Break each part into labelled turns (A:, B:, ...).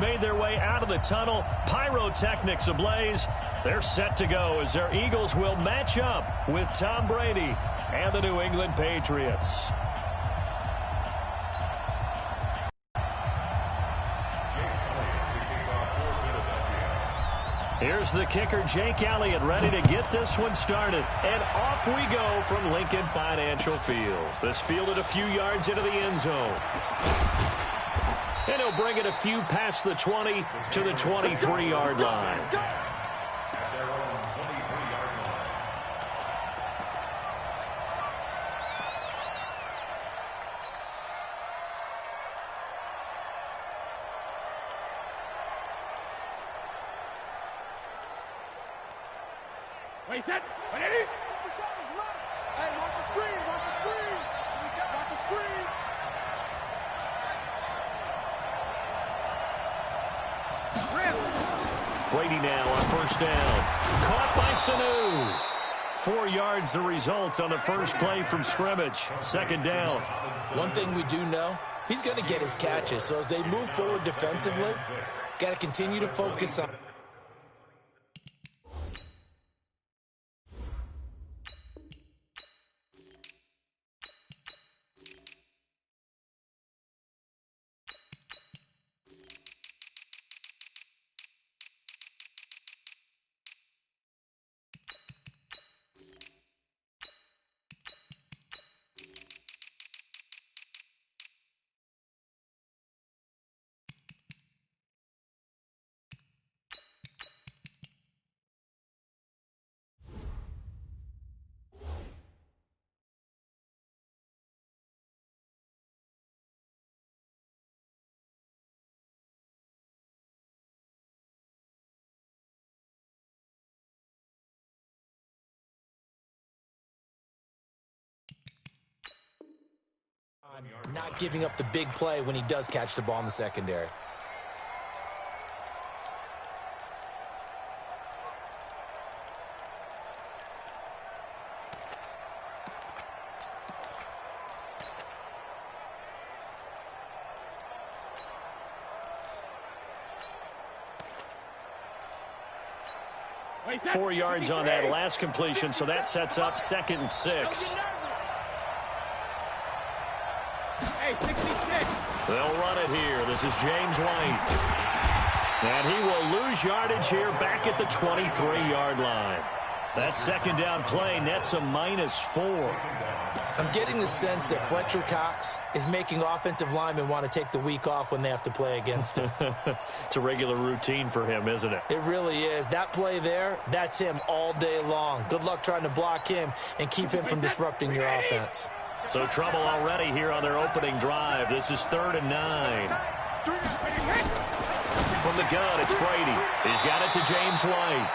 A: made their way out of the tunnel. Pyrotechnics ablaze. They're set to go as their Eagles will match up with Tom Brady and the New England Patriots. Here's the kicker, Jake Elliott, ready to get this one started. And off we go from Lincoln Financial Field. This fielded a few yards into the end zone. And he'll bring it a few past the 20 to the 23-yard line.
B: Wait, set. Wait, ready? Hey, watch the screen. Watch the screen. Watch the screen.
A: Brady now on first down. Caught by Sanu. 4 yards the result on the first play from scrimmage. Second down.
C: One thing we do know, he's going to get his catches. So as they move forward defensively, got to continue to focus on. Not giving up the big play when he does catch the ball in the secondary.
B: Wait,
A: 4 yards on that last completion, so that sets up 2nd and 6.
B: Hey, 66.
A: They'll run it here. This is James White. And he will lose yardage here back at the 23-yard line. That second down play nets a -4.
C: I'm getting the sense that Fletcher Cox is making offensive linemen want to take the week off when they have to play against him.
A: It's a regular routine for him, isn't it?
C: It really is. That play there, that's him all day long. Good luck trying to block him and keep him from disrupting your offense.
A: So trouble already here on their opening drive. This is 3rd and 9. From the gun, it's Brady. He's got it to James White.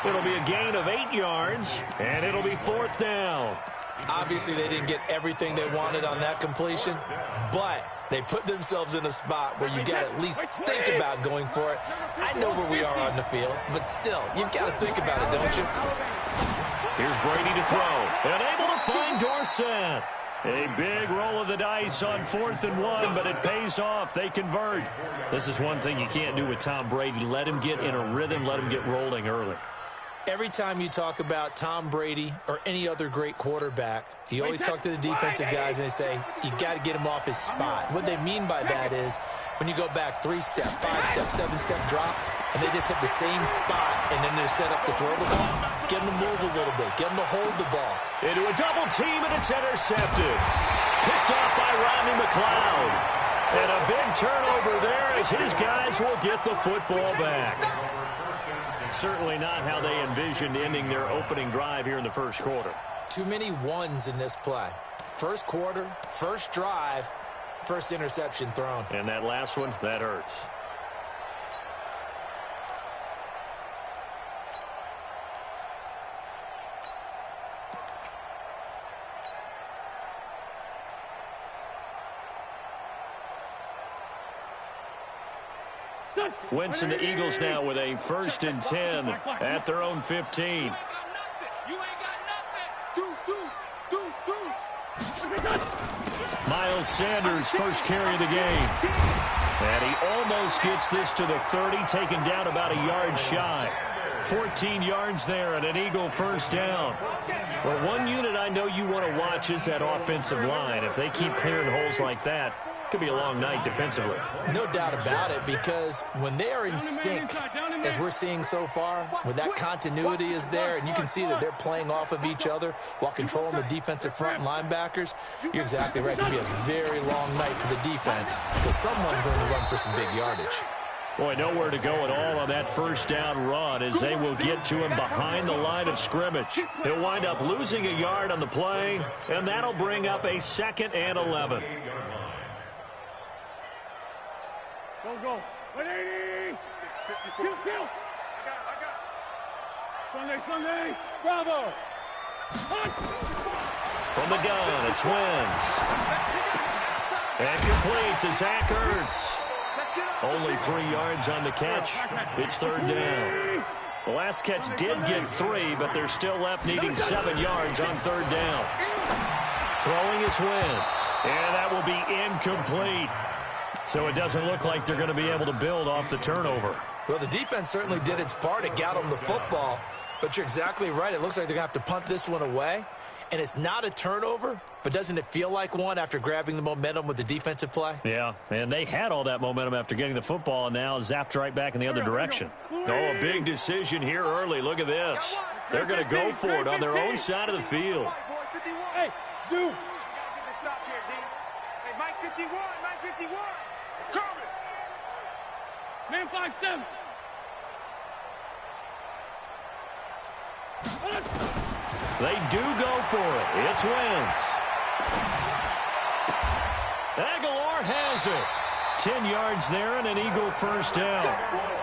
A: It'll be a gain of 8 yards, and it'll be 4th down.
C: Obviously, they didn't get everything they wanted on that completion, but they put themselves in a spot where you got to at least think about going for it. I know where we are on the field, but still, you've got to think about it, don't you?
A: Here's Brady to throw, and able to find Dorsett. A big roll of the dice on 4th and 1, but it pays off. They convert. This is one thing you can't do with Tom Brady. Let him get in a rhythm. Let him get rolling early.
C: Every time you talk about Tom Brady or any other great quarterback, you always talk to the defensive guys and they say, you got to get him off his spot. What they mean by that is when you go back 3-step, 5-step, 7-step drop, and they just hit the same spot, and then they're set up to throw the ball, get them to move a little bit, get them to hold the ball.
A: Into a double team, and it's intercepted. Picked off by Rodney McLeod. And a big turnover there as his guys will get the football back. Certainly not how they envisioned ending their opening drive here in the first quarter.
C: Too many ones in this play. First quarter, first drive, first interception thrown.
A: And that last one, that hurts. Wentz and the Eagles now with a 1st and 10 at their own 15. Miles Sanders, first carry of the game. And he almost gets this to the 30, taken down about a yard shy. 14 yards there and an Eagle first down. Well, one unit I know you want to watch is that offensive line. If they keep clearing holes like that, it could be a long night defensively.
C: No doubt about it, because when they are in sync, as we're seeing so far, when that continuity is there, and you can see that they're playing off of each other while controlling the defensive front linebackers, you're exactly right. It could be a very long night for the defense, because someone's going to run for some big yardage.
A: Boy, nowhere to go at all on that first down run as they will get to him behind the line of scrimmage. He'll wind up losing a yard on the play, and that'll bring up a 2nd and 11.
B: Go. 180. Kill. Sunday. Bravo.
A: From the gun, it's Wentz. And complete to Zach Ertz. Only 3 yards on the catch. It's 3rd down. The last catch did get 3, but they're still left needing 7 yards on 3rd down. Throwing is Wentz. And that will be incomplete. So it doesn't look like they're going to be able to build off the turnover.
C: Well, the defense certainly did its part to get them the football, but you're exactly right. It looks like they're going to have to punt this one away. And it's not a turnover, but doesn't it feel like one after grabbing the momentum with the defensive play?
A: Yeah, and they had all that momentum after getting the football and now zapped right back in the other direction. Oh, a big decision here early. Look at this. They're going to go for it on their own side of the field.
B: Hey, zoom. Stop here, D. Hey, Mike 51. Coming. Man 5-7.
A: They do go for it. It's Wentz. Aguilar has it. 10 yards there and an Eagle first down.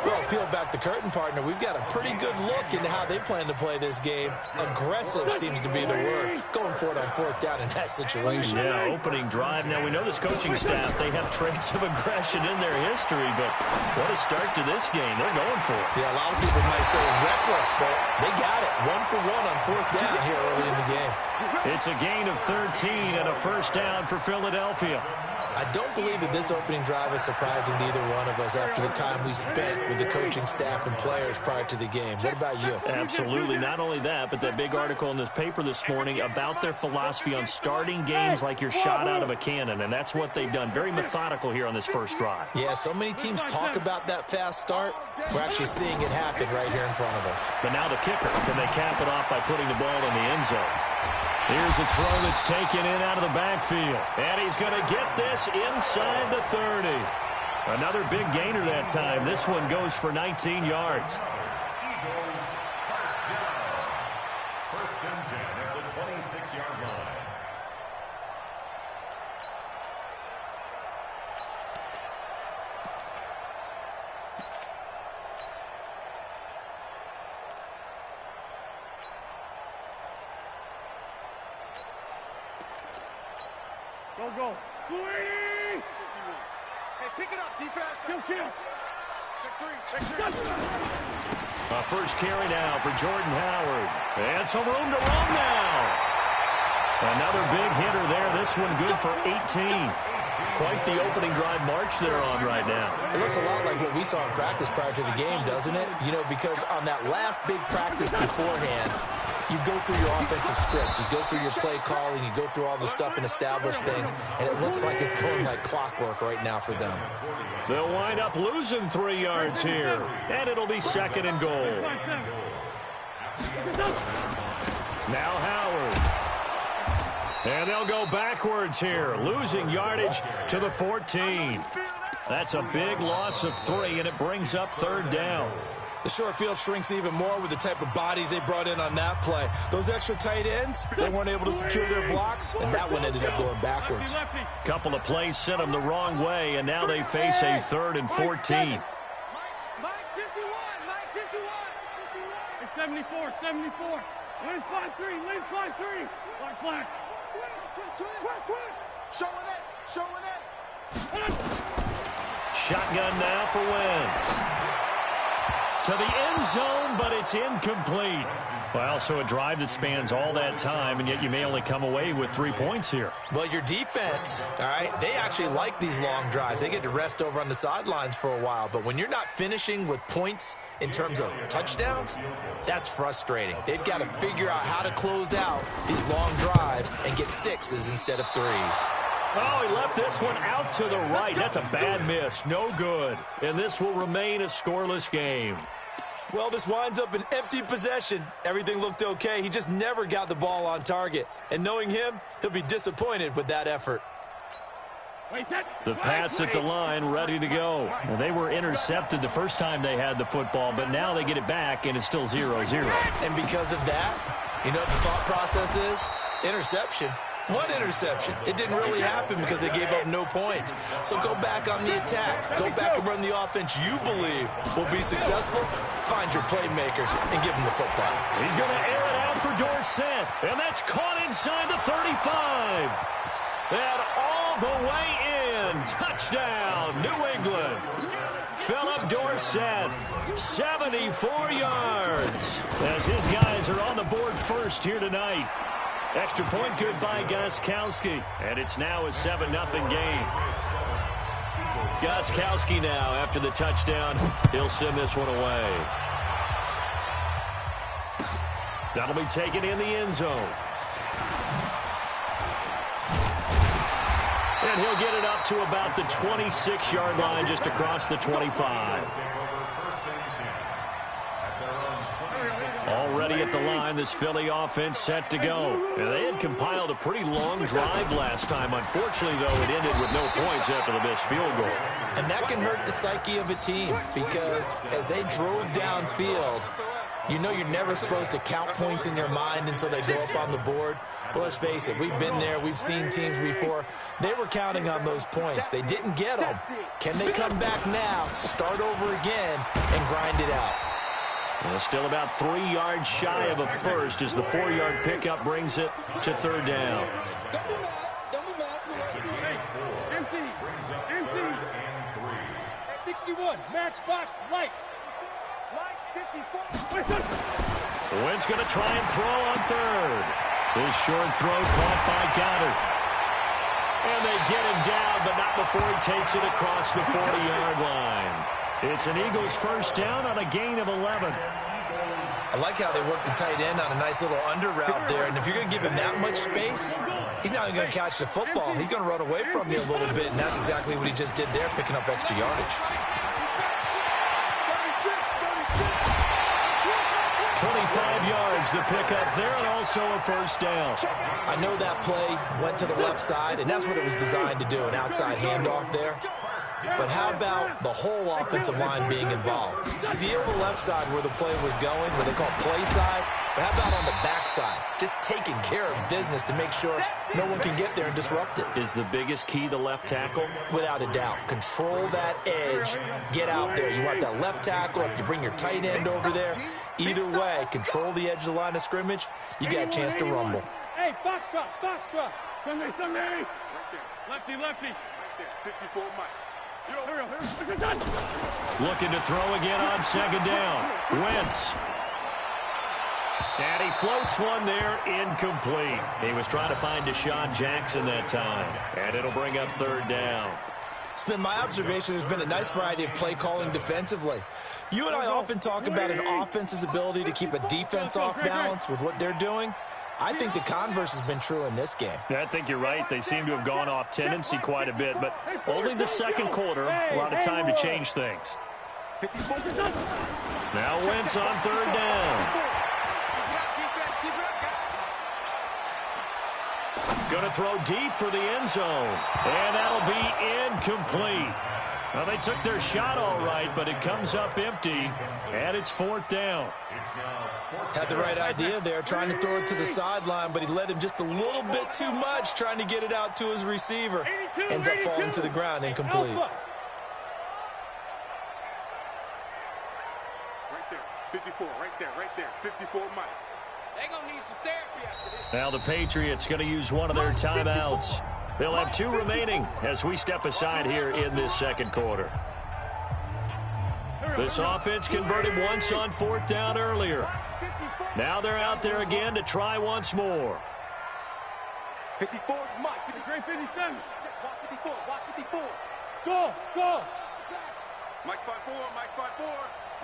C: Well, peel back the curtain, partner. We've got a pretty good look into how they plan to play this game. Aggressive seems to be the word. Going for it on 4th down in that situation.
A: Yeah, opening drive. Now, we know this coaching staff, they have traits of aggression in their history, but what a start to this game. They're going for it.
C: Yeah, a lot of people might say reckless, but they got it. 1 for 1 on 4th down here early in the game.
A: It's a gain of 13 and a first down for Philadelphia.
C: I don't believe that this opening drive is surprising to either one of us after the time we spent with the coaching staff and players prior to the game. What about you?
A: Absolutely. Not only that, but that big article in this paper this morning about their philosophy on starting games like you're shot out of a cannon, and that's what they've done. Very methodical here on this first drive.
C: Yeah, so many teams talk about that fast start. We're actually seeing it happen right here in front of us.
A: But now the kicker, can they cap it off by putting the ball in the end zone? Here's a throw that's taken in out of the backfield. And he's going to get this inside the 30. Another big gainer that time. This one goes for 19 yards.
D: First and 10 at the 26-yard line.
B: Go. 280. Hey, pick it up, defense. Kill. Check three.
A: First carry now for Jordan Howard. And some room to run now. Another big hitter there. This one good for 18. Quite the opening drive march they're on right now.
C: It looks a lot like what we saw in practice prior to the game, doesn't it? You know, because on that last big practice beforehand, you go through your offensive script, you go through your play calling, you go through all the stuff and establish things, and it looks like it's going like clockwork right now for them.
A: They'll wind up losing 3 yards here, and it'll be 2nd and goal. Now Howard. And they'll go backwards here, losing yardage to the 14. That's a big loss of 3, and it brings up 3rd down.
C: The short field shrinks even more with the type of bodies they brought in on that play. Those extra tight ends, they weren't able to secure their blocks, and that one ended up going backwards.
A: Couple of plays sent them the wrong way, and now they face a 3rd and 14.
B: Mike 51. It's 74. Lane 5-3. Black. Showing it.
A: Shotgun now for Wentz. To the end zone, but it's incomplete. Well, so a drive that spans all that time, and yet you may only come away with 3 points here.
C: Well, your defense, all right, they actually like these long drives. They get to rest over on the sidelines for a while. But when you're not finishing with points in terms of touchdowns, that's frustrating. They've got to figure out how to close out these long drives and get 6s instead of 3s.
A: Oh, he left this one out to the right. That's a bad miss. No good. And this will remain a scoreless game.
C: Well, this winds up an empty possession. Everything looked okay. He just never got the ball on target. And knowing him, he'll be disappointed with that effort.
A: The Pats at the line, ready to go. Well, they were intercepted the first time they had the football, but now they get it back, and it's still 0-0.
C: And because of that, you know what the thought process is? Interception. What interception? It didn't really happen because they gave up no points. So go back on the attack. Go back and run the offense you believe will be successful. Find your playmakers and give them the football.
A: He's going to air it out for Dorsett. And that's caught inside the 35. And all the way in. Touchdown, New England. Philip Dorsett, 74 yards. As his guys are on the board first here tonight. Extra point good by Gostkowski. And it's now a 7-0 game. Gostkowski now, after the touchdown, he'll send this one away. That'll be taken in the end zone. And he'll get it up to about the 26-yard line, just across the 25. Already at the line, this Philly offense set to go. And they had compiled a pretty long drive last time. Unfortunately, though, it ended with no points after the missed field goal.
C: And that can hurt the psyche of a team because as they drove downfield, you know you're never supposed to count points in your mind until they go up on the board. But let's face it, we've been there. We've seen teams before. They were counting on those points. They didn't get them. Can they come back now, start over again, and grind it out?
A: Well, still about 3 yards shy of a first as the 4-yard pickup brings it to third down.
B: Empty. 61, matchbox, lights. Light 54.
A: Wentz going to try and throw on third. His short throw caught by Goddard. And they get him down, but not before he takes it across the 40-yard line. It's an Eagles first down on a gain of 11.
C: I like how they work the tight end on a nice little under route there. And if you're going to give him that much space, he's not even going to catch the football. He's going to run away from you a little bit, and that's exactly what he just did there, picking up extra yardage.
A: 25 yards, the pickup there, and also a first down.
C: I know that play went to the left side, and that's what it was designed to do, an outside handoff there. But how about the whole offensive line being involved? Seal the left side where the play was going, what they call play side. But how about on the back side? Just taking care of business to make sure no one can get there and disrupt it.
A: Is the biggest key the left tackle?
C: Without a doubt. Control that edge. Get out there. You want that left tackle. If you bring your tight end over there, either way, control the edge of the line of scrimmage. You got a chance to rumble.
B: Hey, Foxtrot. Sunday. Lefty. 54 Mike.
A: Looking to throw again on second down. Wentz. And he floats one there, incomplete. He was trying to find Deshaun Jackson that time. And it'll bring up third down.
C: It's been my observation there's been a nice variety of play calling defensively. You and I often talk about an offense's ability to keep a defense off balance with what they're doing. I think the converse has been true in this game.
A: I think you're right. They seem to have gone off tendency quite a bit, but only the second quarter, a lot of time to change things. Now Wentz on third down. Going to throw deep for the end zone, and that'll be incomplete. Well, they took their shot all right, but it comes up empty, and it's fourth down.
C: Had the right idea there, trying to throw it to the sideline, but he led him just a little bit too much, trying to get it out to his receiver. Ends up falling to the ground, incomplete.
B: Right there, 54, right there, 54 Mike. They're going to need some therapy after this.
A: Now the Patriots going to use one of their timeouts. They'll have 2 remaining as we step aside here in this second quarter. This offense converted once on 4th down earlier. Now they're out there again to try once more.
B: 54, Mike. 57. Watch 54. Watch 54. Go. Go. Mike's 5-4. Mike's 5-4.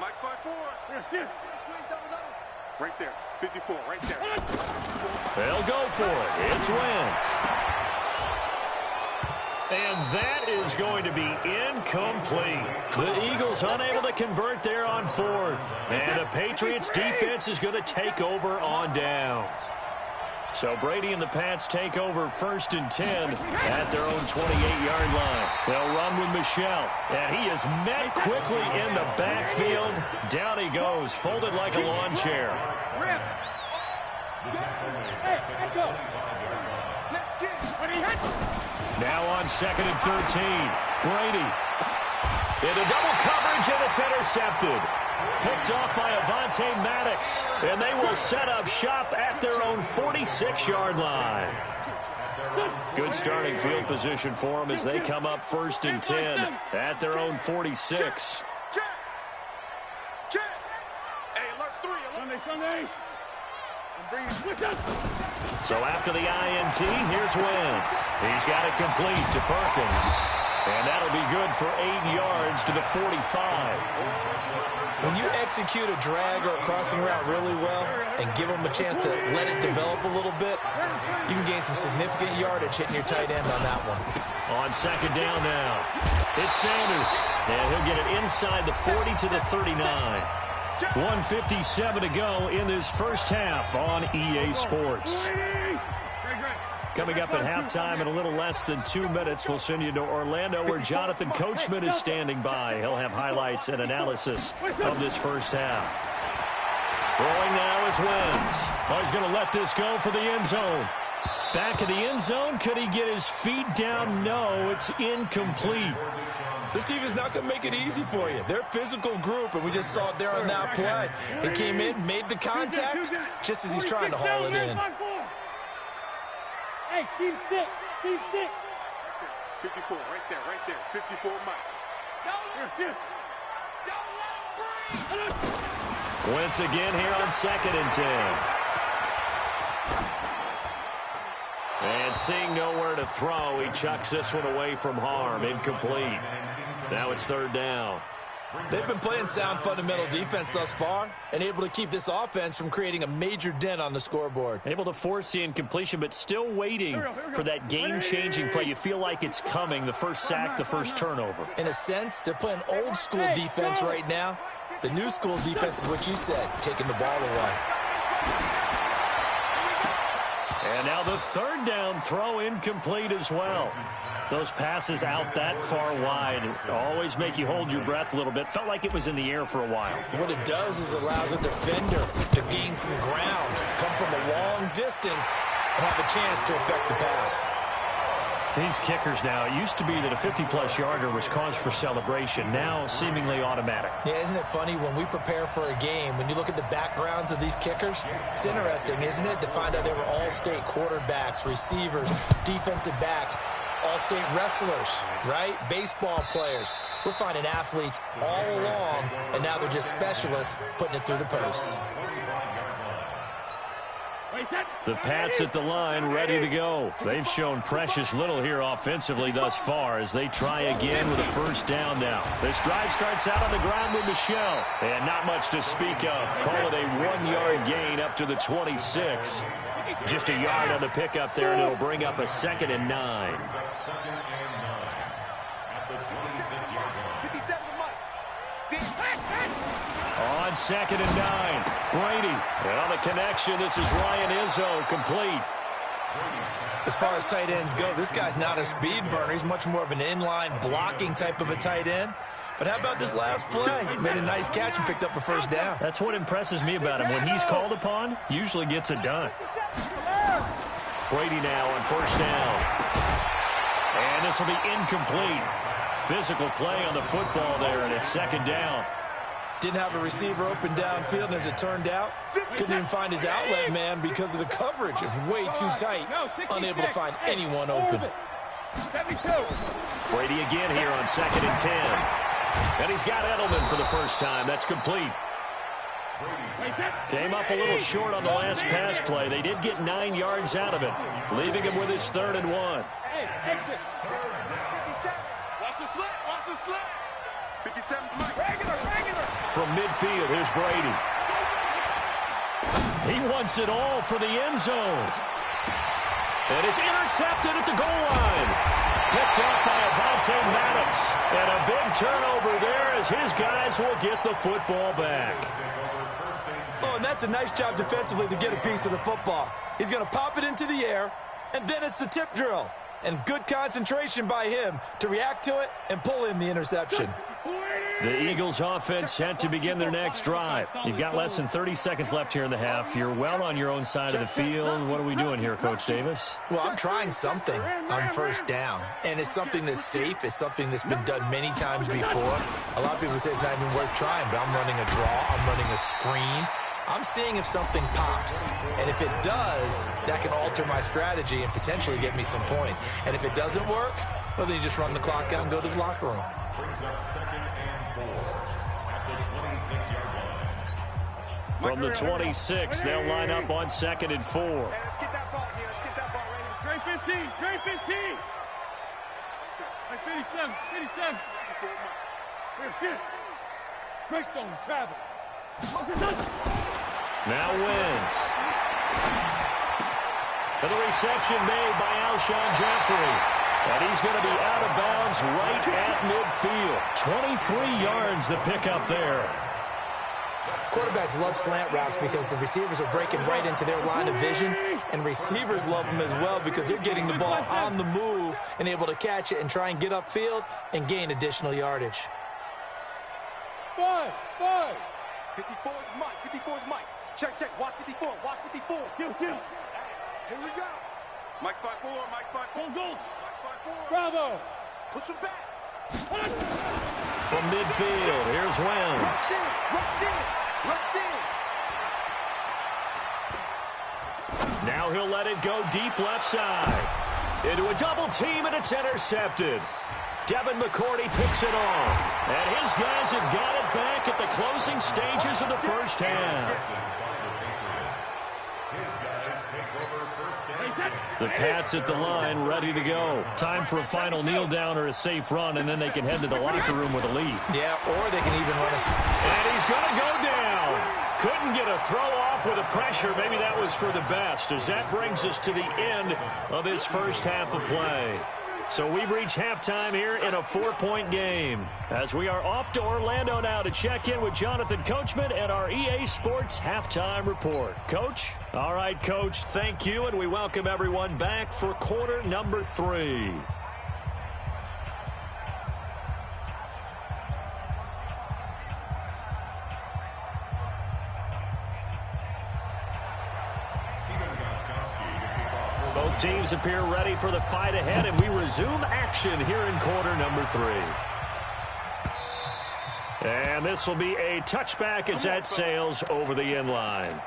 B: Mike's 5-4. Right there. 54. Right there.
A: They'll go for it. It's Wentz. And that is going to be incomplete. The Eagles unable to convert there on 4th. And the Patriots defense is going to take over on downs. So Brady and the Pats take over 1st and 10 at their own 28-yard line. They'll run with Michel. And he is met quickly in the backfield. Down he goes, folded like a lawn chair. Now on 2nd and 13. Brady. Into double coverage, and it's intercepted. Picked off by Avonte Maddox. And they will set up shop at their own 46-yard line. Good starting field position for them as they come up 1st and 10 at their own 46. So after the INT, here's Wentz. He's got it complete to Perkins. And that'll be good for 8 yards to the 45.
C: When you execute a drag or a crossing route really well and give them a chance to let it develop a little bit, you can gain some significant yardage hitting your tight end on that one.
A: On 2nd down now, it's Sanders. And he'll get it inside the 40 to the 39. 1:57 to go in this first half on EA Sports. Coming up at halftime in a little less than 2 minutes, we'll send you to Orlando where Jonathan Coachman is standing by. He'll have highlights and analysis of this first half. Throwing now is Wentz. Oh, he's going to let this go for the end zone. Back in the end zone. Could he get his feet down? No, it's incomplete.
C: This team is not going to make it easy for you. They're a physical group, and we just saw it there on that play. He came in, made the contact, just as he's trying to haul it in.
B: Hey, Team 6. Team 6. 54, right there. 54, Mike.
A: Wentz again here on 2nd and 10. And seeing nowhere to throw, he chucks this one away from harm. Incomplete. Now it's 3rd down.
C: They've been playing sound fundamental defense thus far and able to keep this offense from creating a major dent on the scoreboard.
A: Able to force the incompletion, but still waiting for that game-changing play. You feel like it's coming, the first sack, the first turnover.
C: In a sense, they're playing old-school defense right now. The new school defense is what you said, taking the ball away.
A: And now the 3rd down throw incomplete as well. Those passes out that far wide always make you hold your breath a little bit. Felt like it was in the air for a while.
C: What it does is allows a defender to gain some ground, come from a long distance, and have a chance to affect the pass.
A: These kickers now, it used to be that a 50-plus yarder was cause for celebration. Now seemingly automatic.
C: Yeah, isn't it funny when we prepare for a game, when you look at the backgrounds of these kickers, it's interesting, isn't it, to find out they were all-state quarterbacks, receivers, defensive backs, all-state wrestlers, right? Baseball players. We're finding athletes all along, and now they're just specialists putting it through the posts.
A: The Pats at the line, ready to go. They've shown precious little here offensively thus far as they try again with a 1st down now. This drive starts out on the ground with Michel. And not much to speak of. Call it a 1-yard gain up to the 26. Just a yard on the pickup there, and it'll bring up a 2nd and 9.
D: At the 26-yard line.
B: 57 Mike.
A: On 2nd and 9, Brady. And on the connection, this is Ryan Izzo, complete.
C: As far as tight ends go, this guy's not a speed burner. He's much more of an inline blocking type of a tight end. But how about this last play? He made a nice catch and picked up a 1st down.
A: That's what impresses me about him. When he's called upon, usually gets it done. Brady now on 1st down. And this will be incomplete. Physical play on the football there, and it's 2nd down.
C: Didn't have a receiver open downfield, and as it turned out, couldn't even find his outlet man because of the coverage. It was way too tight, unable to find anyone open.
A: Brady again here on 2nd and 10. And he's got Edelman for the first time. That's complete. Came up a little short on the last pass play. They did get 9 yards out of it, leaving him with his 3rd and 1.
B: Hey, exit. 57. Watch the slant. Watch the slant. 57, Mike. Regular.
A: From midfield, here's Brady. He wants it all for the end zone. And it's intercepted at the goal line. Picked up by Avonte Maddox. And a big turnover there as his guys will get the football back.
C: Oh, and that's a nice job defensively to get a piece of the football. He's going to pop it into the air, and then it's the tip drill. And good concentration by him to react to it and pull in the interception.
A: The Eagles offense set to begin their next drive. You've got less than 30 seconds left here in the half. You're well on your own side of the field. What are we doing here, Coach Davis?
C: Well, I'm trying something on first down. And it's something that's safe. It's something that's been done many times before. A lot of people say it's not even worth trying, but I'm running a draw. I'm running a screen. I'm seeing if something pops. And if it does, that can alter my strategy and potentially get me some points. And if it doesn't work, well, then you just run the clock out and go to the locker room.
D: Brings up 2nd and 4 at the 26-yard line.
A: From the 26, they'll line up on 2nd and 4.
B: Hey, let's get that ball here. Let's get that ball ready. Trey 15. Trey 15. Hey, 57. Here, shit. Greystone travel.
A: Now wins. And the reception made by Alshon Jeffrey. And he's going to be out of bounds right at midfield. 23 yards the pickup there.
C: Quarterbacks love slant routes because the receivers are breaking right into their line of vision, and receivers love them as well because they're getting the ball on the move and able to catch it and try and get upfield and gain additional yardage.
B: 5. 54 is Mike. 54 is Mike. Check. Watch 54. Watch 54. Kill. Here we go. Mike's 5-4. Mike's 5-4. Go. Mike's 5-4. Bravo. Push him back.
A: From midfield, here's Wentz.
B: Rush in.
A: Now he'll let it go deep left side. Into a double team, and it's intercepted. Devin McCourty picks it off. And his guys have got it back at the closing stages of the first half. The Pats at the line, ready to go. Time for a final kneel down or a safe run, and then they can head to the locker room with a lead.
C: Yeah, or they can even run a...
A: And he's going to go down. Couldn't get a throw off with the pressure. Maybe that was for the best, as that brings us to the end of this first half of play. So we've reached halftime here in a 4-point game, as we are off to Orlando now to check in with Jonathan Coachman and our EA Sports Halftime Report. Coach? All right, Coach, thank you, and we welcome everyone back for quarter number 3. Both teams appear ready for the fight ahead, and we resume action here in quarter number 3. And this will be a touchback as that sails over the end line.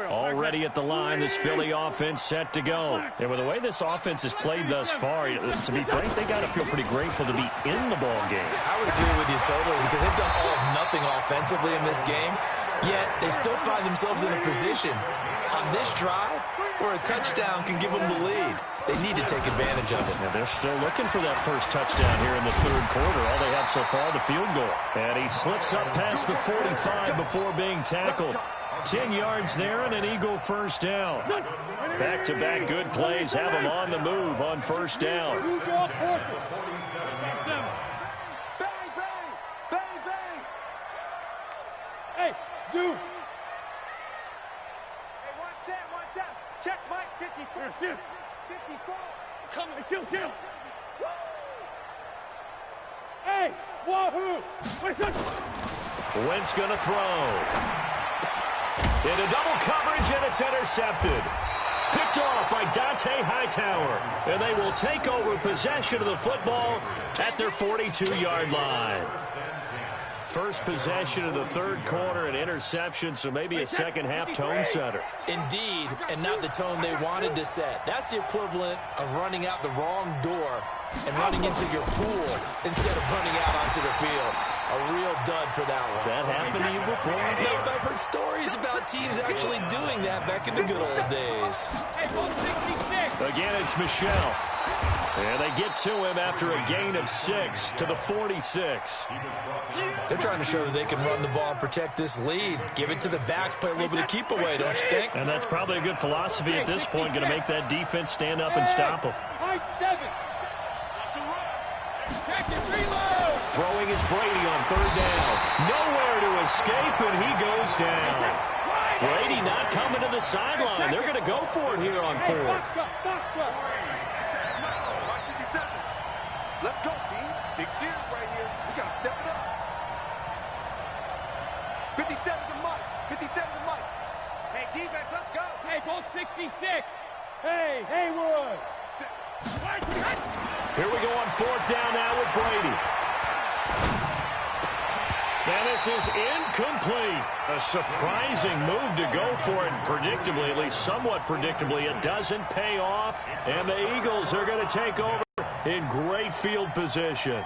A: Already at the line, this Philly offense set to go. And with the way this offense has played thus far, to be frank, they got to feel pretty grateful to be in the ball game.
C: I would agree with you totally because they've done all of nothing offensively in this game, yet they still find themselves in a position on this drive where a touchdown can give them the lead. They need to take advantage of it.
A: And they're still looking for that first touchdown here in the third quarter. All they have so far, the field goal. And he slips up past the 45 before being tackled. 10 yards there and an Eagle first down. Back-to-back good plays have him on the move on first down.
B: Bang, bang. Hey, Zoo. Hey, one set. Check Mike, 54. 54. Coming. Kill. Woo! Hey, wahoo.
A: Wentz going to throw. Into double coverage, and it's intercepted. Picked off by Dante Hightower. And they will take over possession of the football at their 42-yard line. First possession of the third quarter, an interception, so maybe a second-half tone setter.
C: Indeed, and not the tone they wanted to set. That's the equivalent of running out the wrong door and running into your pool instead of running out onto the field. A real dud for that one.
A: Has that happened to you before?
C: No, but I've heard stories about teams actually doing that back in the good old days.
A: Again, it's Michel. And they get to him after a gain of 6 to the 46.
C: They're trying to show that they can run the ball and protect this lead. Give it to the backs, play a little bit of keep away, don't you think?
A: And that's probably a good philosophy at this point, going to make that defense stand up and stop them. Throwing is Brady on third down. Nowhere to escape, and he goes down. Brady not coming to the sideline. They're going to go for it here on fourth.
B: Let's go, team. Big Sears right here. We got to step it up. 57 to Mike. 57 to Mike. Hey, defense, let's go.
E: Hey, Bolt 66. Hey, Haywood.
A: Here we go on fourth down now with Brady. And this is incomplete. A surprising move to go for it. Predictably, at least somewhat predictably, it doesn't pay off. And the Eagles are going to take over in great field position.